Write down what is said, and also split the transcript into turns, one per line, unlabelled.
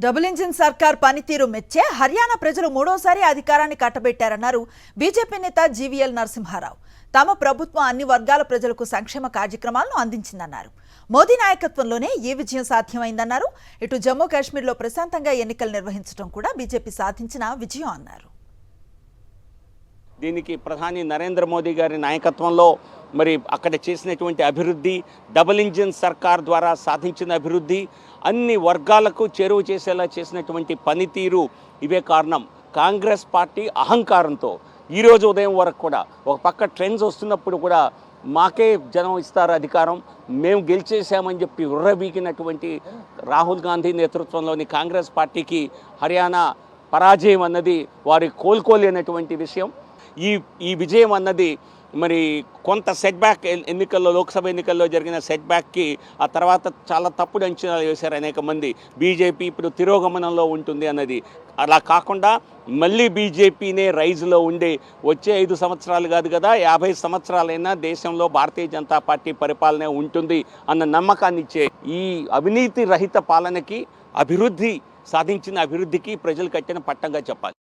Double engine సర్కార్ పనితీరు మెచ్చే హర్యానా ప్రజలు మూడోసారి అధికారాన్ని కట్టబెట్టారన్నారు బీజేపీ నేత జీవీఎల్ నరసింహారావు. తమ ప్రభుత్వం అన్ని వర్గాల ప్రజలకు సంక్షేమ కార్యక్రమాలను అందించిందన్నారు. మోదీ నాయకత్వంలోనే ఈ విజయం సాధ్యమైందన్నారు. ఇటు జమ్మూ కాశ్మీర్లో ప్రశాంతంగా ఎన్నికలు నిర్వహించడం కూడా బీజేపీ సాధించిన విజయం అన్నారు.
దీనికి ప్రధాని నరేంద్ర మోదీ గారి నాయకత్వంలో మరి అక్కడ చేసినటువంటి అభివృద్ధి, డబుల్ ఇంజిన్ సర్కార్ ద్వారా సాధించిన అభివృద్ధి, అన్ని వర్గాలకు చేరువ చేసేలా చేసినటువంటి పనితీరు ఇవే కారణం. కాంగ్రెస్ పార్టీ అహంకారంతో ఈరోజు ఉదయం వరకు కూడా ఒక పక్క ట్రెండ్స్ వస్తున్నప్పుడు కూడా మాకే జనం ఇస్తారు అధికారం, మేము గెలిచేసామని చెప్పి ఉర్రబీకినటువంటి రాహుల్ గాంధీ నేతృత్వంలోని కాంగ్రెస్ పార్టీకి హర్యానా పరాజయం అన్నది వారి కోలుకోలేనటువంటి విషయం. ఈ విజయం అన్నది మరి కొంత సెట్ బ్యాక్, ఎన్నికల్లో లోక్సభ ఎన్నికల్లో జరిగిన సెట్ బ్యాక్కి ఆ తర్వాత చాలా తప్పుడు అంచనాలు వేశారు అనేక మంది. బీజేపీ ఇప్పుడు తిరోగమనంలో ఉంటుంది అన్నది. అలా కాకుండా మళ్ళీ బీజేపీనే రైజ్లో ఉండే వచ్చే 5 సంవత్సరాలు కాదు కదా, 50 సంవత్సరాలైనా దేశంలో భారతీయ జనతా పార్టీ పరిపాలనే ఉంటుంది అన్న నమ్మకాన్ని ఇచ్చే ఈ అవినీతి రహిత పాలనకి, అభివృద్ధి సాధించిన అభివృద్ధికి ప్రజలు కట్టిన పట్టంగా చెప్పాలి.